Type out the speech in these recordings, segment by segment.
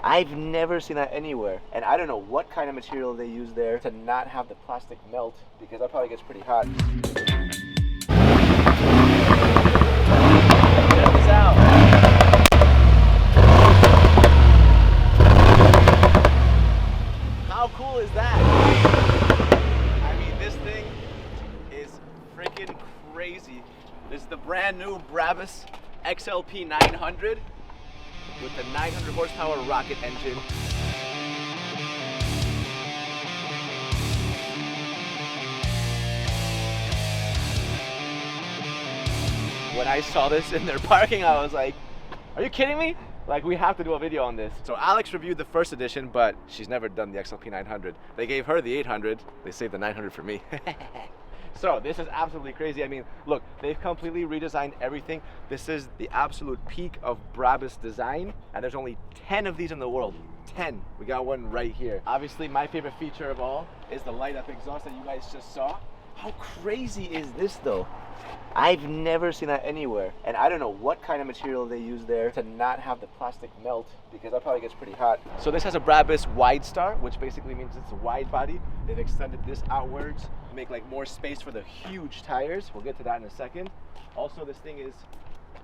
I've never seen that anywhere. And I don't know what kind of material they use there to not have the plastic melt, because that probably gets pretty hot. Check this out. How cool is that? I mean, this thing is freaking crazy. This is the brand new Brabus XLP 900 with the 900 horsepower rocket engine. When I saw this in their parking, I was like, are you kidding me? Like, we have to do a video on this. So Alex reviewed the first edition, but she's never done the XLP 900. They gave her the 800, they saved the 900 for me. So this is absolutely crazy. I mean, look, they've completely redesigned everything. This is the absolute peak of Brabus design, and there's only 10 of these in the world. 10. We got one right here. Obviously, my favorite feature of all is the light up exhaust that you guys just saw. How crazy is this though? I've never seen that anywhere. And I don't know what kind of material they use there to not have the plastic melt, because that probably gets pretty hot. So this has a Brabus Wide Star, which basically means it's a wide body. They've extended this outwards to make like more space for the huge tires. We'll get to that in a second. Also, this thing is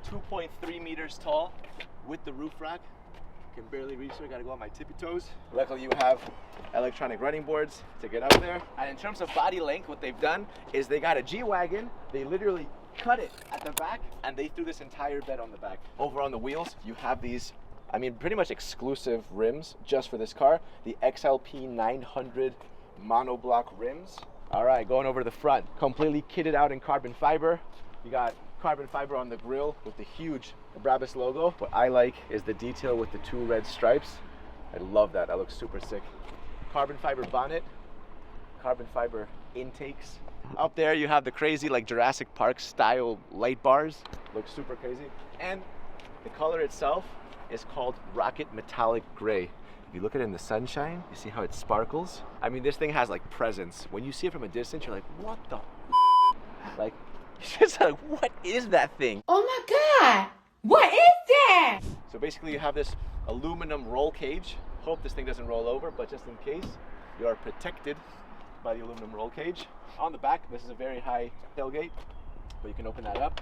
2.3 meters tall with the roof rack. Can barely reach, so I gotta go on my tippy toes. Luckily you have electronic running boards to get up there. And in terms of body length, what they've done is they got a G-Wagon. They literally cut it at the back and they threw this entire bed on the back. Over on the wheels, you have these, I mean, pretty much exclusive rims just for this car. The XLP 900 monoblock rims. All right, going over to the front, completely kitted out in carbon fiber. You got carbon fiber on the grille with the huge Brabus logo. What I like is the detail with the two red stripes. I love that. That looks super sick. Carbon fiber bonnet, carbon fiber intakes. Up there you have the crazy like Jurassic Park style light bars. Looks super crazy. And the color itself is called Rocket Metallic Gray. If you look at it in the sunshine, you see how it sparkles? I mean, this thing has like presence. When you see it from a distance, you're like, what the like, it's just like, what is that thing? Oh my God, what is that? So basically you have this aluminum roll cage. Hope this thing doesn't roll over, but just in case, you are protected by the aluminum roll cage. On the back, this is a very high tailgate, but you can open that up.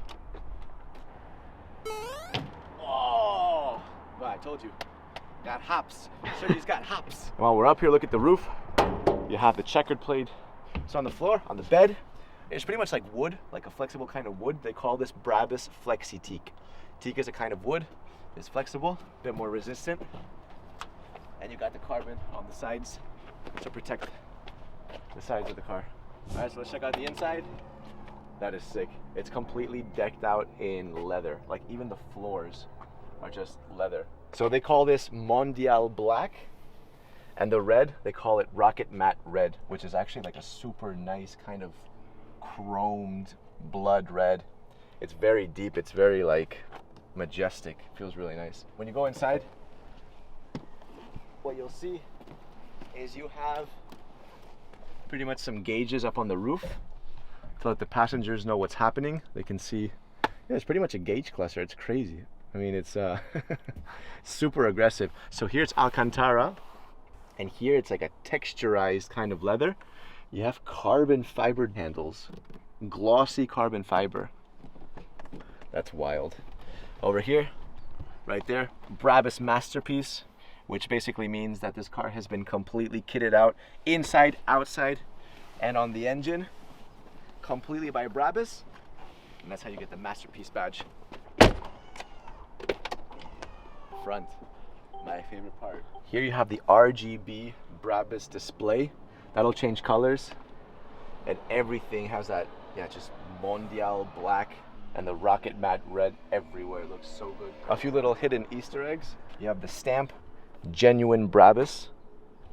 Oh, well, I told you, got hops. Sergi's got hops. While we're up here, look at the roof. You have the checkered plate. It's on the floor, on the bed. It's pretty much like wood, like a flexible kind of wood. They call this Brabus Flexi Teak. Teak is a kind of wood. It's flexible, a bit more resistant. And you got the carbon on the sides to protect the sides of the car. All right, so let's check out the inside. That is sick. It's completely decked out in leather. Like even the floors are just leather. So they call this Mondial Black. And the red, they call it Rocket Matte Red, which is actually like a super nice kind of chromed blood red. It's very deep, it's very like majestic. Feels really nice. When you go inside, what you'll see is you have pretty much some gauges up on the roof to let the passengers know what's happening. They can see, yeah, it's pretty much a gauge cluster. It's crazy. I mean, it's super aggressive. So here it's Alcantara, and here it's like a texturized kind of leather. You have carbon fiber handles, glossy carbon fiber. That's wild. Over here, right there, Brabus Masterpiece, which basically means that this car has been completely kitted out inside, outside, and on the engine, completely by Brabus. And that's how you get the Masterpiece badge. Front, my favorite part. Here you have the RGB Brabus display. That'll change colors, and everything has that, yeah, just Mondial Black and the Rocket Matte Red everywhere. It looks so good. A few little hidden Easter eggs. You have the stamp, Genuine Brabus,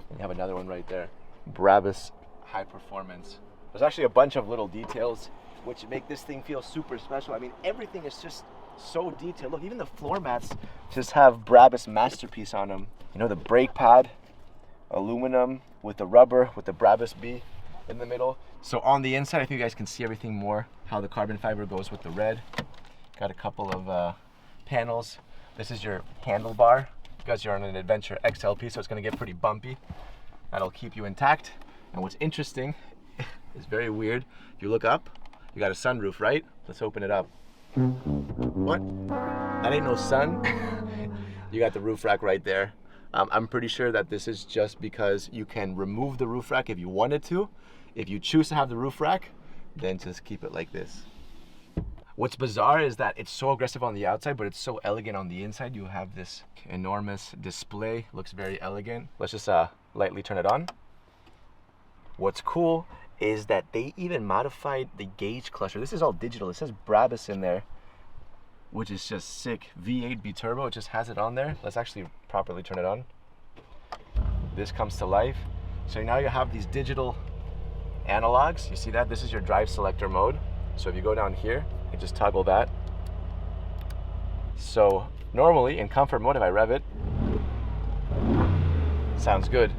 and you have another one right there, Brabus High Performance. There's actually a bunch of little details which make this thing feel super special. I mean, everything is just so detailed. Look, even the floor mats just have Brabus Masterpiece on them. You know, the brake pad, aluminum with the rubber, with the Brabus B in the middle. So on the inside, I think you guys can see everything more, how the carbon fiber goes with the red. Got a couple of panels. This is your handlebar. because you're on an Adventure XLP, so it's gonna get pretty bumpy. That'll keep you intact. And what's interesting, is very weird. If you look up, you got a sunroof, right? Let's open it up. What? That ain't no sun. You got the roof rack right there. I'm pretty sure that this is just because you can remove the roof rack if you wanted to. If you choose to have the roof rack, then just keep it like this. What's bizarre is that it's so aggressive on the outside, but it's so elegant on the inside. You have this enormous display, looks very elegant. Let's just lightly turn it on. What's cool is that they even modified the gauge cluster. This is all digital. It says Brabus in there, which is just sick. V8 B-turbo, it just has it on there. Let's actually properly turn it on. This comes to life. So now you have these digital analogs. You see that? This is your drive selector mode. So if you go down here, you just toggle that. So normally in comfort mode, if I rev it, sounds good.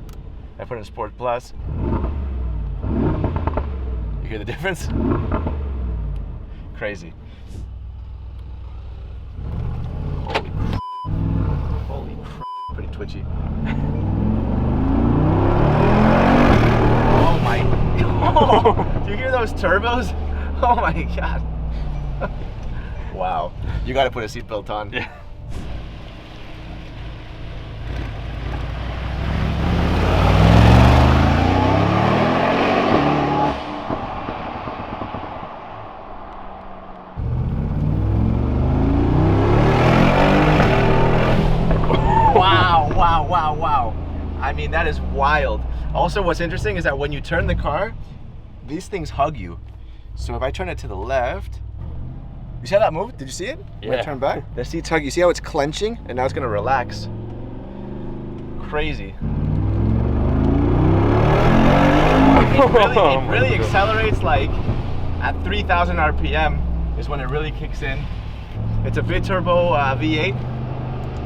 I put it in Sport Plus. You hear the difference? Crazy. Holy crap, pretty twitchy. Oh my, oh, do you hear those turbos? Oh my God. Wow, you gotta put a seatbelt on. Yeah. Wow. I mean, that is wild. Also, what's interesting is that when you turn the car, these things hug you. So if I turn it to the left, you see how that moved? Did you see it? Yeah. When I turn back, the seats hug. You see how it's clenching, and now it's gonna relax. Crazy. It really accelerates like at 3,000 RPM is when it really kicks in. It's a biturbo V8,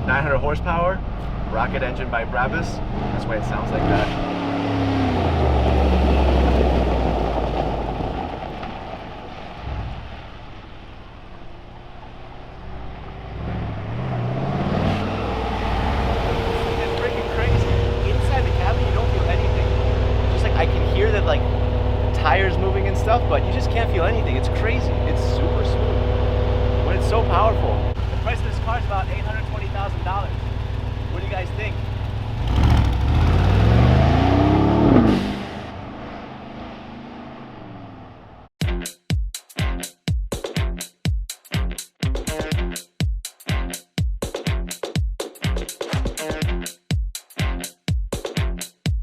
900 horsepower. Rocket engine by Brabus. That's why it sounds like that. It's freaking crazy. Inside the cabin, you don't feel anything. Just like I can hear that, like the tires moving and stuff, but you just can't feel anything. It's crazy. It's super smooth, but it's so powerful. The price of this car is about $820,000. What do you guys think?